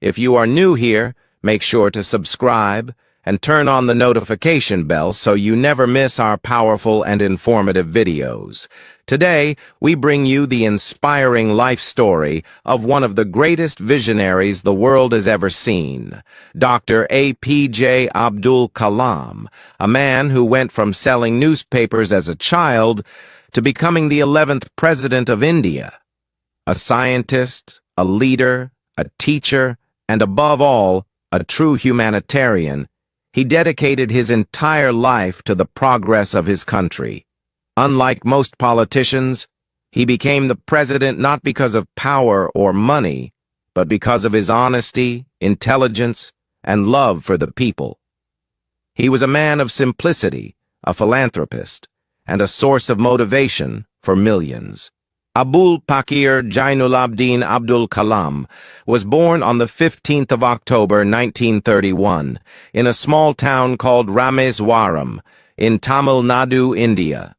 If you are new here, make sure to subscribe and turn on the notification bell so you never miss our powerful and informative videos. Today, we bring you the inspiring life story of one of the greatest visionaries the world has ever seen, Dr. APJ Abdul Kalam, a man who went from selling newspapers as a child to becoming the 11th President of India. A scientist, a leader, a teacher, and above all, a true humanitarian, he dedicated his entire life to the progress of his country. Unlike most politicians, he became the president not because of power or money, but because of his honesty, intelligence, and love for the people. He was a man of simplicity, a philanthropist, and a source of motivation for millions. Abul Pakir Jainulabdin Abdul Kalam was born on the 15th of October 1931 in a small town called Rameswaram in Tamil Nadu, India.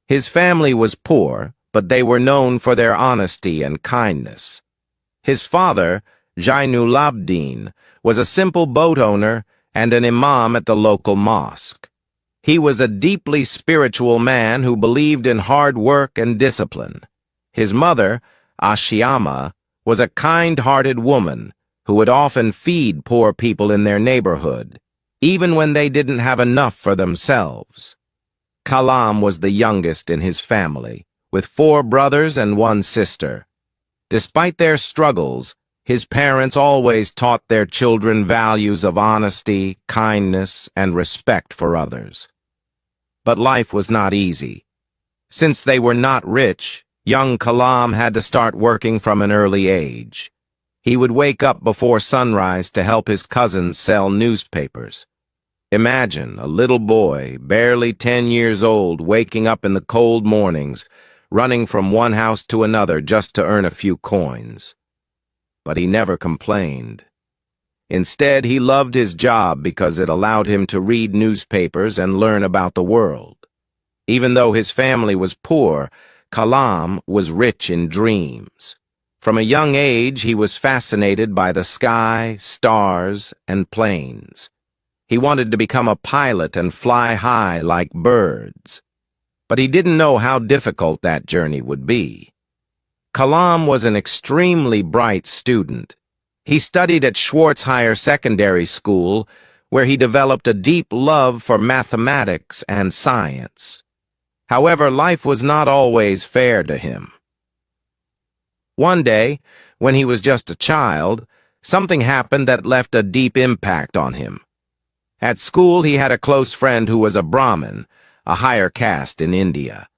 His family was poor, but they were known for their honesty and kindness. His father, Jainulabdin, was a simple boat owner and an imam at the local mosque. He was a deeply spiritual man who believed in hard work and discipline. His mother, Ashiama, was a kind-hearted woman who would often feed poor people in their neighborhood, even when they didn't have enough for themselves. Kalam was the youngest in his family, with 4 brothers and 1 sister. Despite their struggles, his parents always taught their children values of honesty, kindness, and respect for others. But life was not easy. Since they were not rich, young Kalam had to start working from an early age. He would wake up before sunrise to help his cousins sell newspapers. Imagine a little boy, barely 10 years old, waking up in the cold mornings, running from one house to another just to earn a few coins. But he never complained. Instead, he loved his job because it allowed him to read newspapers and learn about the world. Even though his family was poor, Kalam was rich in dreams. From a young age, he was fascinated by the sky, stars, and planes. He wanted to become a pilot and fly high like birds. But he didn't know how difficult that journey would be. Kalam was an extremely bright student. He studied at Schwartz Higher Secondary School, where he developed a deep love for mathematics and science. However, life was not always fair to him. One day, when he was just a child, something happened that left a deep impact on him. At school, he had a close friend who was a Brahmin, a higher caste in India.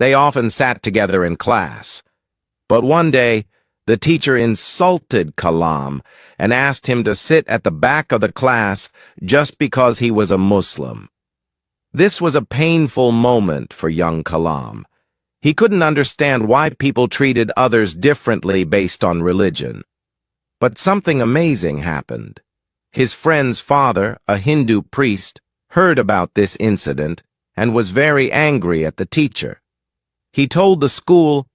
They often sat together in class. But one day, the teacher insulted Kalam and asked him to sit at the back of the class just because he was a Muslim. This was a painful moment for young Kalam. He couldn't understand why people treated others differently based on religion. But something amazing happened. His friend's father, a Hindu priest, heard about this incident and was very angry at the teacher. He told the school,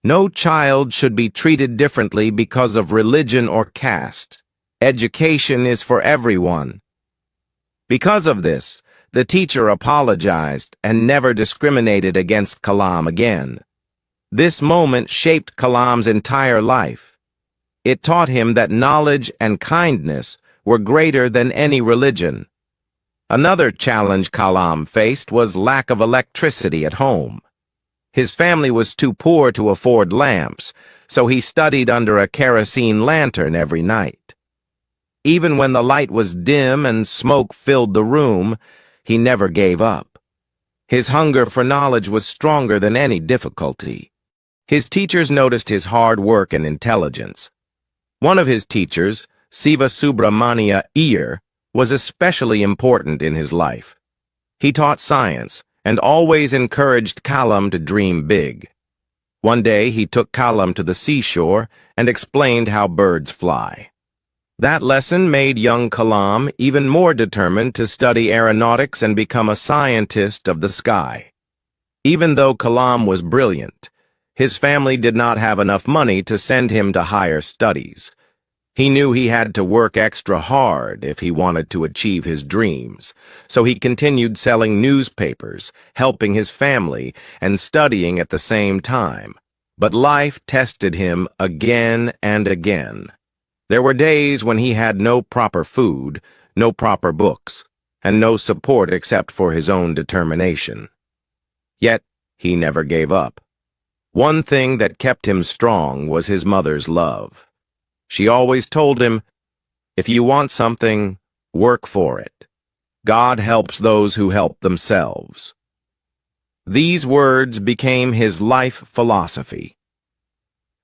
"No child should be treated differently because of religion or caste. Education is for everyone." Because of this, the teacher apologized and never discriminated against Kalam again. This moment shaped Kalam's entire life. It taught him that knowledge and kindness were greater than any religion. Another challenge Kalam faced was lack of electricity at home. His family was too poor to afford lamps, so he studied under a kerosene lantern every night. Even when the light was dim and smoke filled the room, he never gave up. His hunger for knowledge was stronger than any difficulty. His teachers noticed his hard work and intelligence. One of his teachers, Siva Subramania Iyer, was especially important in his life. He taught science and always encouraged Kalam to dream big. One day he took Kalam to the seashore and explained how birds fly. That lesson made young Kalam even more determined to study aeronautics and become a scientist of the sky. Even though Kalam was brilliant, his family did not have enough money to send him to higher studies. He knew he had to work extra hard if he wanted to achieve his dreams, so he continued selling newspapers, helping his family, and studying at the same time. But life tested him again and again. There were days when he had no proper food, no proper books, and no support except for his own determination. Yet, he never gave up. One thing that kept him strong was his mother's love. She always told him, "If you want something, work for it. God helps those who help themselves." These words became his life philosophy.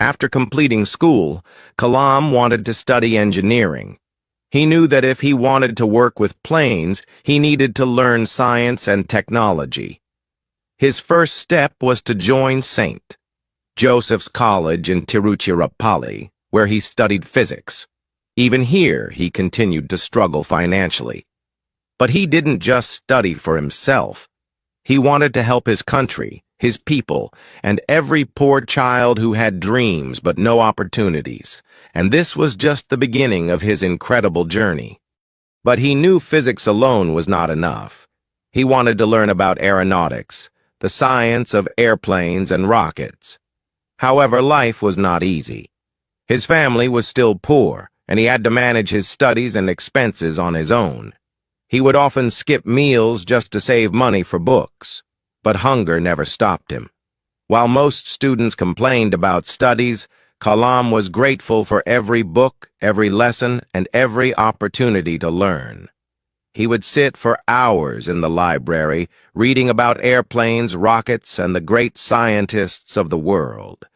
After completing school, Kalam wanted to study engineering. He knew that if he wanted to work with planes, he needed to learn science and technology. His first step was to join St. Joseph's College in Tiruchirappalli, where he studied physics. Even here, he continued to struggle financially. But he didn't just study for himself. He wanted to help his country, his people, and every poor child who had dreams but no opportunities. And this was just the beginning of his incredible journey. But he knew physics alone was not enough. He wanted to learn about aeronautics, the science of airplanes and rockets. However, life was not easy. His family was still poor, and he had to manage his studies and expenses on his own. He would often skip meals just to save money for books, but hunger never stopped him. While most students complained about studies, Kalam was grateful for every book, every lesson, and every opportunity to learn. He would sit for hours in the library, reading about airplanes, rockets, and the great scientists of the world.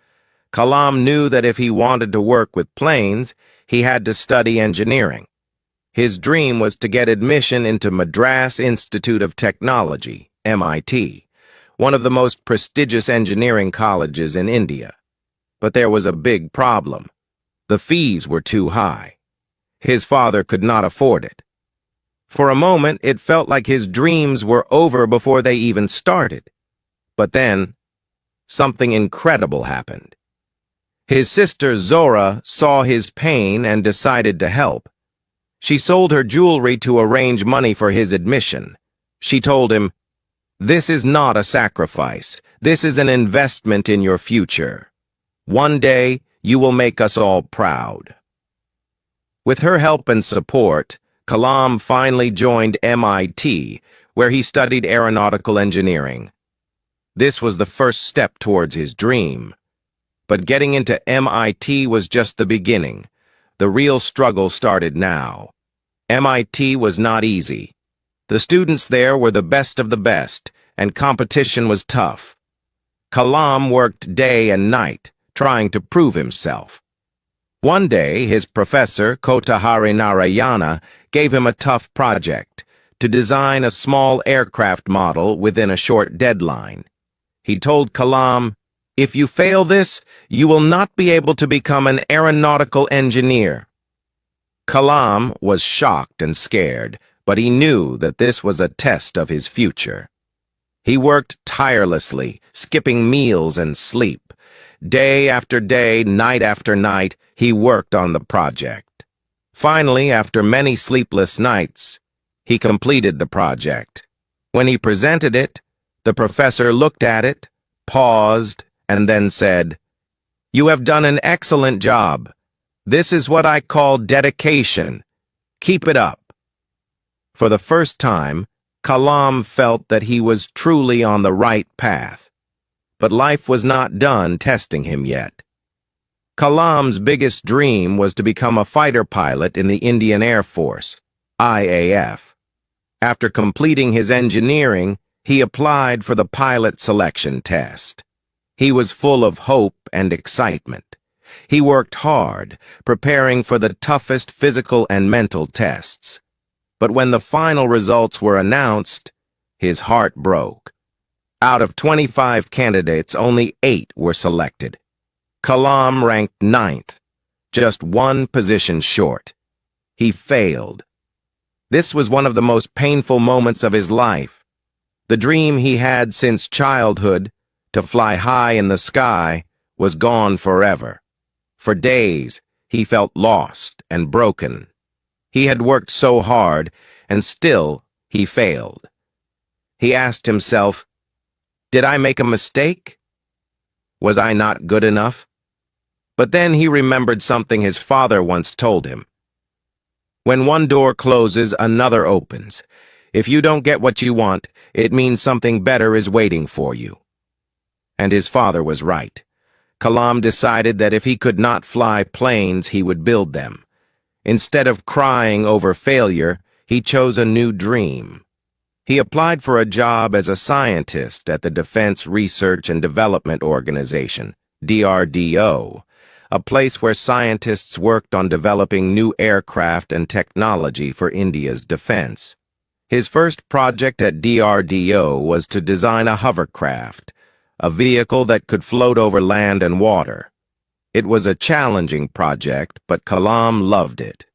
Kalam knew that if he wanted to work with planes, he had to study engineering. His dream was to get admission into Madras Institute of Technology, MIT, one of the most prestigious engineering colleges in India. But there was a big problem. The fees were too high. His father could not afford it. For a moment, it felt like his dreams were over before they even started. But then, something incredible happened. His sister Zora saw his pain and decided to help. She sold her jewelry to arrange money for his admission. She told him, "This is not a sacrifice. This is an investment in your future. One day, you will make us all proud." With her help and support, Kalam finally joined MIT, where he studied aeronautical engineering. This was the first step towards his dream. But getting into MIT was just the beginning. The real struggle started now. MIT was not easy. The students there were the best of the best, and competition was tough. Kalam worked day and night, trying to prove himself. One day, his professor, Kotahari Narayana, gave him a tough project, to design a small aircraft model within a short deadline. He told Kalam, "If you fail this, you will not be able to become an aeronautical engineer." Kalam was shocked and scared, but he knew that this was a test of his future. He worked tirelessly, skipping meals and sleep. Day after day, night after night, he worked on the project. Finally, after many sleepless nights, he completed the project. When he presented it, the professor looked at it, paused, and then said, "You have done an excellent job. This is what I call dedication. Keep it up." For the first time, Kalam felt that he was truly on the right path. But life was not done testing him yet. Kalam's biggest dream was to become a fighter pilot in the Indian Air Force, IAF. After completing his engineering, he applied for the pilot selection test. He was full of hope and excitement. He worked hard, preparing for the toughest physical and mental tests. But when the final results were announced, his heart broke. Out of 25 candidates, only 8 were selected. Kalam ranked 9th, just one position short. He failed. This was one of the most painful moments of his life. The dream he had since childhood, to fly high in the sky, was gone forever. For days, he felt lost and broken. He had worked so hard, and still he failed. He asked himself, "Did I make a mistake? Was I not good enough?" But then he remembered something his father once told him. When one door closes, another opens. If you don't get what you want, it means something better is waiting for you. And his father was right. Kalam decided that if he could not fly planes, he would build them. Instead of crying over failure, he chose a new dream. He applied for a job as a scientist at the Defense Research and Development Organization, DRDO, a place where scientists worked on developing new aircraft and technology for India's defense. His first project at DRDO was to design a hovercraft, a vehicle that could float over land and water. It was a challenging project, but Kalam loved it.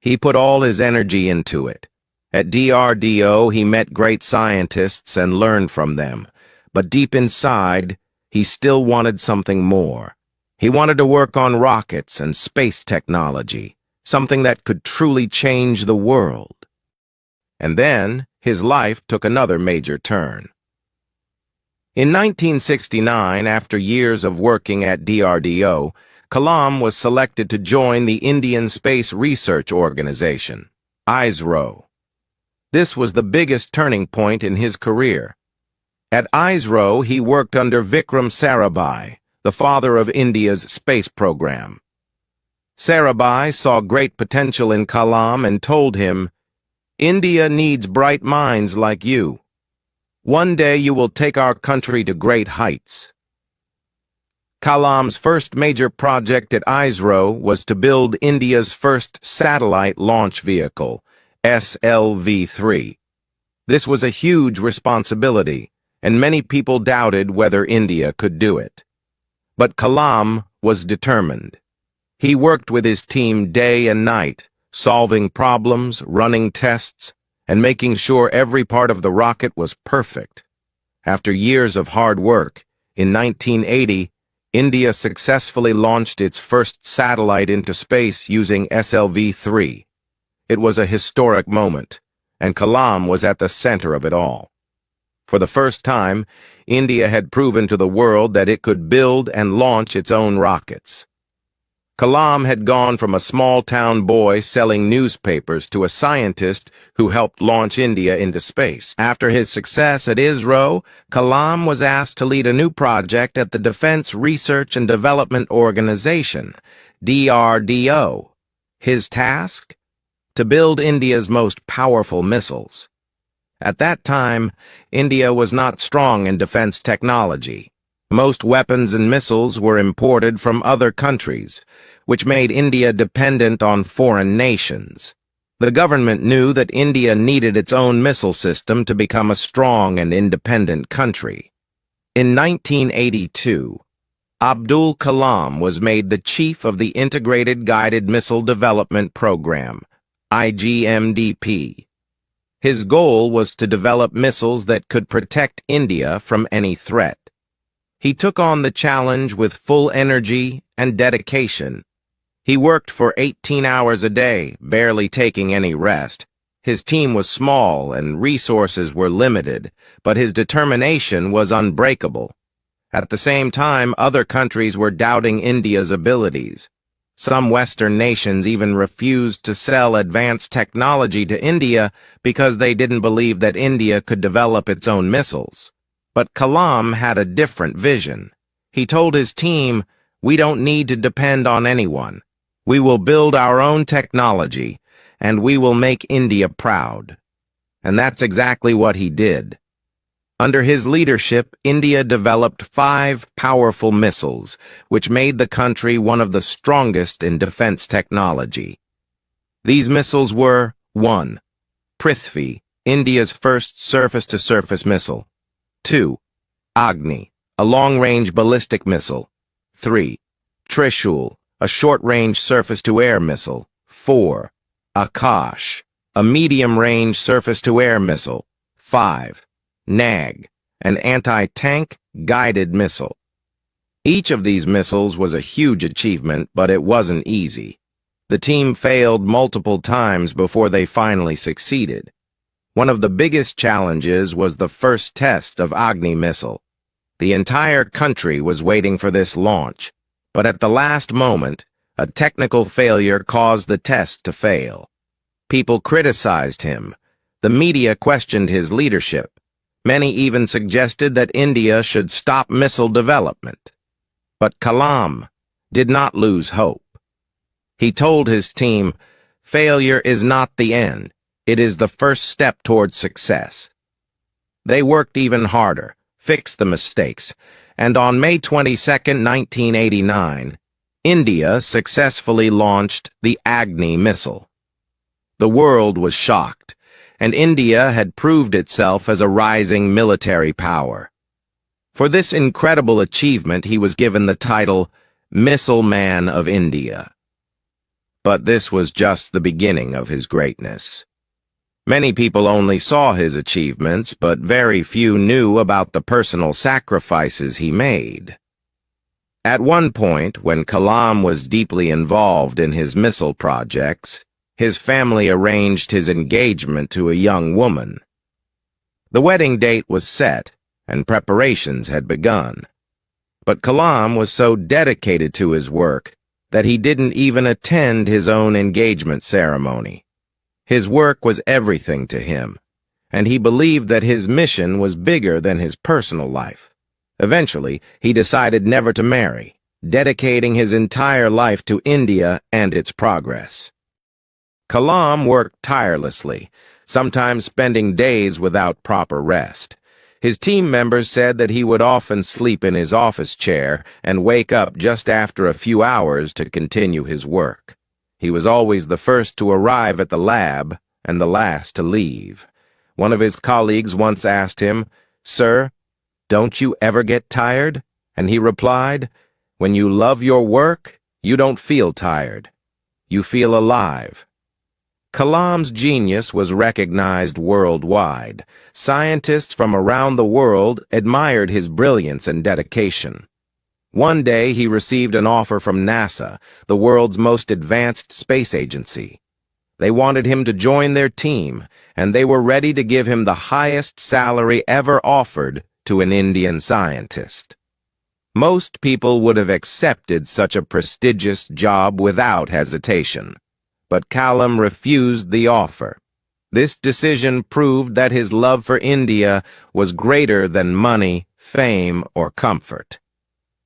He put all his energy into it. At DRDO, he met great scientists and learned from them, but deep inside, he still wanted something more. He wanted to work on rockets and space technology, something that could truly change the world. And then, his life took another major turn. In 1969, after years of working at DRDO, Kalam was selected to join the Indian Space Research Organization, ISRO. This was the biggest turning point in his career. At ISRO, he worked under Vikram Sarabhai, the father of India's space program. Sarabhai saw great potential in Kalam and told him, "India needs bright minds like you. One day you will take our country to great heights." Kalam's first major project at ISRO was to build India's first satellite launch vehicle, SLV-3. This was a huge responsibility, and many people doubted whether India could do it. But Kalam was determined. He worked with his team day and night, solving problems, running tests, and making sure every part of the rocket was perfect. After years of hard work, in 1980, India successfully launched its first satellite into space using SLV-3. It was a historic moment, and Kalam was at the center of it all. For the first time, India had proven to the world that it could build and launch its own rockets. Kalam had gone from a small-town boy selling newspapers to a scientist who helped launch India into space. After his success at ISRO, Kalam was asked to lead a new project at the Defense Research and Development Organization, DRDO. His task? To build India's most powerful missiles. At that time, India was not strong in defense technology. Most weapons and missiles were imported from other countries, which made India dependent on foreign nations. The government knew that India needed its own missile system to become a strong and independent country. In 1982, Abdul Kalam was made the chief of the Integrated Guided Missile Development Program, IGMDP. His goal was to develop missiles that could protect India from any threat. He took on the challenge with full energy and dedication. He worked for 18 hours a day, barely taking any rest. His team was small and resources were limited, but his determination was unbreakable. At the same time, other countries were doubting India's abilities. Some Western nations even refused to sell advanced technology to India because they didn't believe that India could develop its own missiles. But Kalam had a different vision. He told his team, "We don't need to depend on anyone. We will build our own technology, and we will make India proud." And that's exactly what he did. Under his leadership, India developed 5 powerful missiles, which made the country one of the strongest in defense technology. These missiles were 1. Prithvi, India's first surface-to-surface missile. 2. Agni, a long-range ballistic missile. 3. Trishul, a short-range surface-to-air missile. 4. Akash, a medium-range surface-to-air missile. 5. Nag, an anti-tank guided missile. Each of these missiles was a huge achievement, but it wasn't easy. The team failed multiple times before they finally succeeded. One of the biggest challenges was the first test of Agni missile. The entire country was waiting for this launch, but at the last moment, a technical failure caused the test to fail. People criticized him. The media questioned his leadership. Many even suggested that India should stop missile development. But Kalam did not lose hope. He told his team, "Failure is not the end. It is the first step towards success." They worked even harder, fixed the mistakes, and on May 22, 1989, India successfully launched the Agni missile. The world was shocked, and India had proved itself as a rising military power. For this incredible achievement, he was given the title Missile Man of India. But this was just the beginning of his greatness. Many people only saw his achievements, but very few knew about the personal sacrifices he made. At one point, when Kalam was deeply involved in his missile projects, his family arranged his engagement to a young woman. The wedding date was set, and preparations had begun. But Kalam was so dedicated to his work that he didn't even attend his own engagement ceremony. His work was everything to him, and he believed that his mission was bigger than his personal life. Eventually, he decided never to marry, dedicating his entire life to India and its progress. Kalam worked tirelessly, sometimes spending days without proper rest. His team members said that he would often sleep in his office chair and wake up just after a few hours to continue his work. He was always the first to arrive at the lab and the last to leave. One of his colleagues once asked him, "Sir, don't you ever get tired?" And he replied, "When you love your work, you don't feel tired. You feel alive." Kalam's genius was recognized worldwide. Scientists from around the world admired his brilliance and dedication. One day he received an offer from NASA, the world's most advanced space agency. They wanted him to join their team, and they were ready to give him the highest salary ever offered to an Indian scientist. Most people would have accepted such a prestigious job without hesitation. But Kalam refused the offer. This decision proved that his love for India was greater than money, fame, or comfort.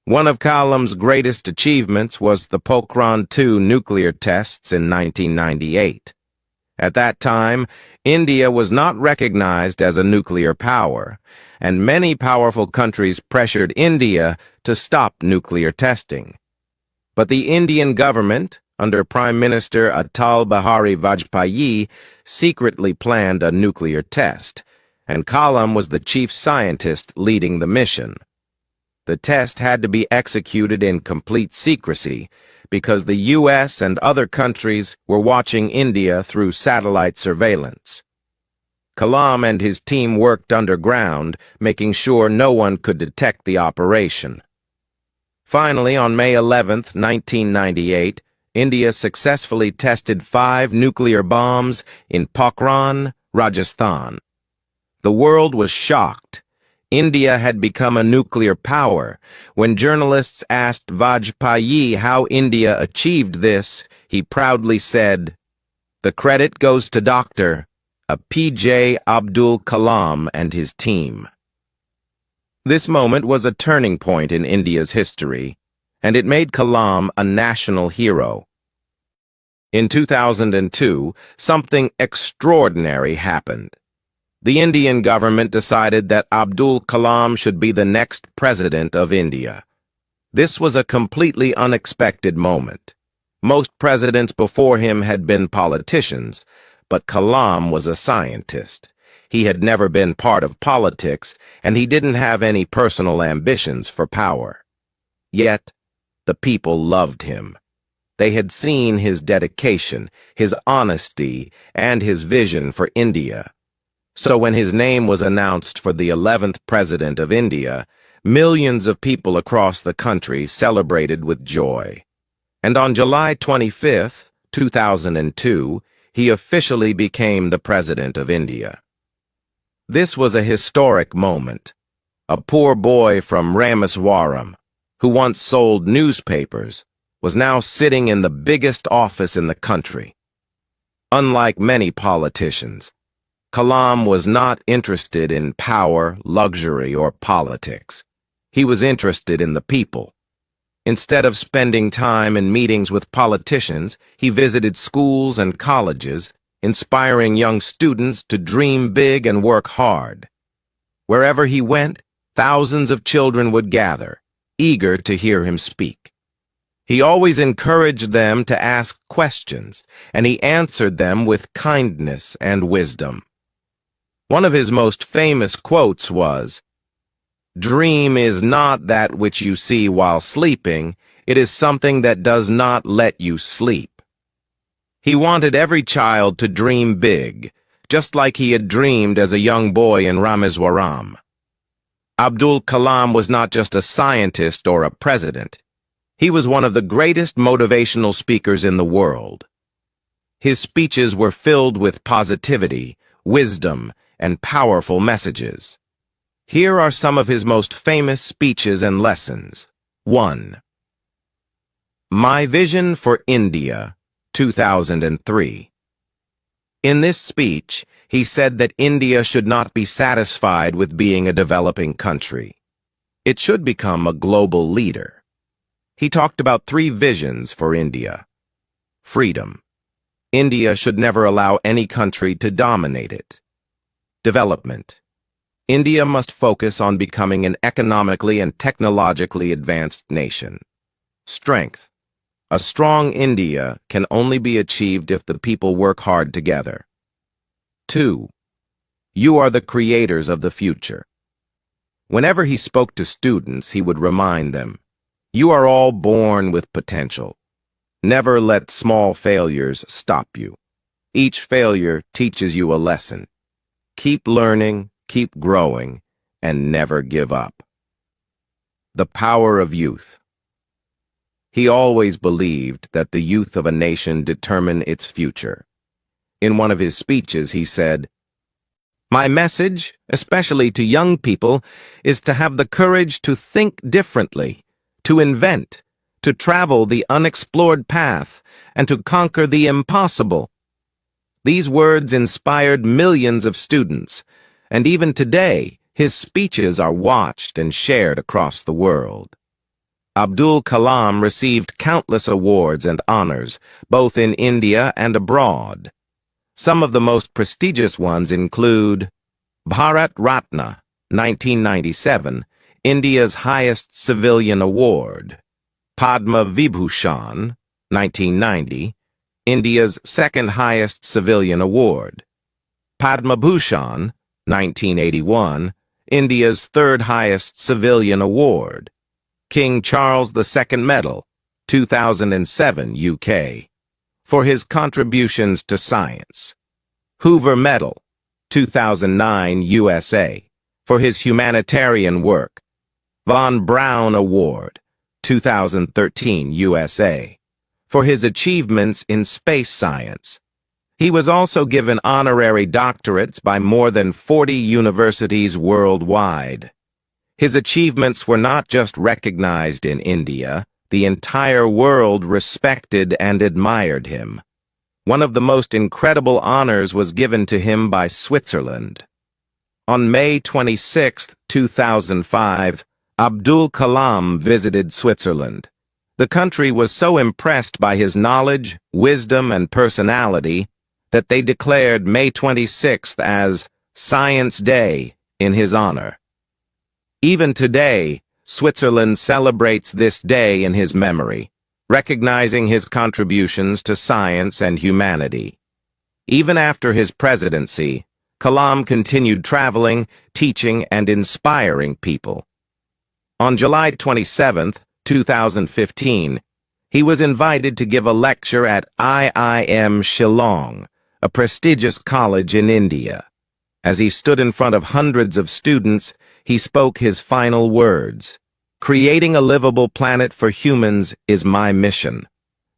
One of Kalam's greatest achievements was the Pokhran-2 nuclear tests in 1998. At that time, India was not recognized as a nuclear power, and many powerful countries pressured India to stop nuclear testing. But the Indian government, under Prime Minister Atal Bihari Vajpayee, secretly planned a nuclear test, and Kalam was the chief scientist leading the mission. The test had to be executed in complete secrecy because the U.S. and other countries were watching India through satellite surveillance. Kalam and his team worked underground, making sure no one could detect the operation. Finally, on May 11, 1998, India successfully tested 5 nuclear bombs in Pokhran, Rajasthan. The world was shocked. India had become a nuclear power. When journalists asked Vajpayee how India achieved this, he proudly said, "The credit goes to Dr. APJ Abdul Kalam and his team." This moment was a turning point in India's history, and it made Kalam a national hero. In 2002, something extraordinary happened. The Indian government decided that Abdul Kalam should be the next president of India. This was a completely unexpected moment. Most presidents before him had been politicians, but Kalam was a scientist. He had never been part of politics, and he didn't have any personal ambitions for power. Yet, the people loved him. They had seen his dedication, his honesty, and his vision for India. So when his name was announced for the 11th President of India, millions of people across the country celebrated with joy. And on July 25, 2002, he officially became the President of India. This was a historic moment. A poor boy from Rameswaram, who once sold newspapers, was now sitting in the biggest office in the country. Unlike many politicians, Kalam was not interested in power, luxury, or politics. He was interested in the people. Instead of spending time in meetings with politicians, he visited schools and colleges, inspiring young students to dream big and work hard. Wherever he went, thousands of children would gather, eager to hear him speak. He always encouraged them to ask questions, and he answered them with kindness and wisdom. One of his most famous quotes was, "Dream is not that which you see while sleeping, it is something that does not let you sleep." He wanted every child to dream big, just like he had dreamed as a young boy in Rameswaram. Abdul Kalam was not just a scientist or a president. He was one of the greatest motivational speakers in the world. His speeches were filled with positivity, wisdom, and powerful messages. Here are some of his most famous speeches and lessons. 1. My Vision for India, 2003. In this speech, he said that India should not be satisfied with being a developing country. It should become a global leader. He talked about 3 visions for India. Freedom. India should never allow any country to dominate it. Development. India must focus on becoming an economically and technologically advanced nation. Strength. A strong India can only be achieved if the people work hard together. 2. You are the creators of the future. Whenever he spoke to students, he would remind them, you are all born with potential. Never let small failures stop you. Each failure teaches you a lesson. Keep learning, keep growing, and never give up. The power of youth. He always believed that the youth of a nation determine its future. In one of his speeches, he said, "My message, especially to young people, is to have the courage to think differently, to invent, to travel the unexplored path, and to conquer the impossible." These words inspired millions of students, and even today, his speeches are watched and shared across the world. Abdul Kalam received countless awards and honors, both in India and abroad. Some of the most prestigious ones include Bharat Ratna, 1997, India's highest civilian award; Padma Vibhushan, 1990, India's second highest civilian award; Padma Bhushan, 1981, India's third highest civilian award; King Charles II Medal, 2007, UK, for his contributions to science; Hoover Medal, 2009, USA, for his humanitarian work; Von Braun Award, 2013, USA, for his achievements in space science. He was also given honorary doctorates by more than 40 universities worldwide. His achievements were not just recognized in India, the entire world respected and admired him. One of the most incredible honors was given to him by Switzerland. On May 26, 2005, Abdul Kalam visited Switzerland. The country was so impressed by his knowledge, wisdom, and personality that they declared May 26th as Science Day in his honor. Even today, Switzerland celebrates this day in his memory, recognizing his contributions to science and humanity. Even after his presidency, Kalam continued traveling, teaching, and inspiring people. On July 27, 2015, he was invited to give a lecture at IIM Shillong, a prestigious college in India. As he stood in front of hundreds of students, he spoke his final words. "Creating a livable planet for humans is my mission."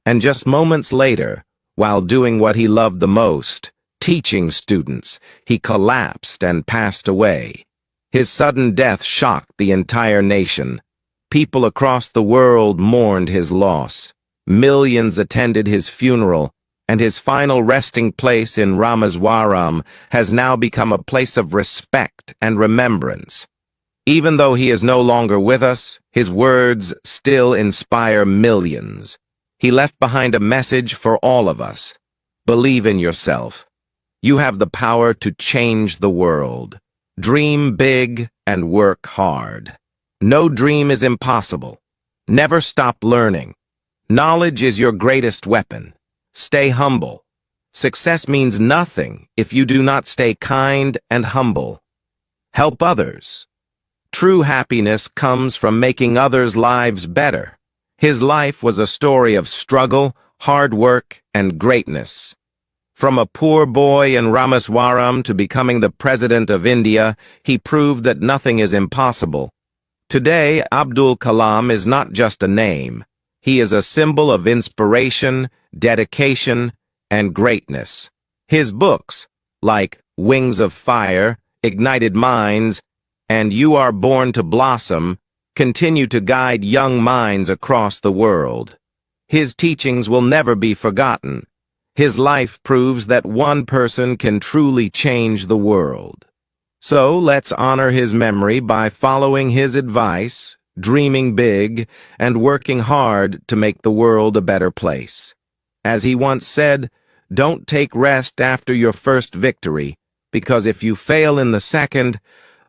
And just moments later, while doing what he loved the most, teaching students, he collapsed and passed away. His sudden death shocked the entire nation. People across the world mourned his loss. Millions attended his funeral, and his final resting place in Rameswaram has now become a place of respect and remembrance. Even though he is no longer with us, his words still inspire millions. He left behind a message for all of us. Believe in yourself. You have the power to change the world. Dream big and work hard. No dream is impossible. Never stop learning. Knowledge is your greatest weapon. Stay humble. Success means nothing if you do not stay kind and humble. Help others. True happiness comes from making others' lives better. His life was a story of struggle, hard work, and greatness. From a poor boy in Rameswaram to becoming the President of India, he proved that nothing is impossible. Today, Abdul Kalam is not just a name. He is a symbol of inspiration, dedication, and greatness. His books, like Wings of Fire, Ignited Minds, and You Are Born to Blossom, continue to guide young minds across the world. His teachings will never be forgotten. His life proves that one person can truly change the world. So let's honor his memory by following his advice, dreaming big, and working hard to make the world a better place. As he once said, "Don't take rest after your first victory, because if you fail in the second,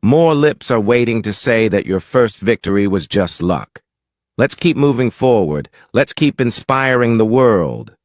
more lips are waiting to say that your first victory was just luck." Let's keep moving forward. Let's keep inspiring the world.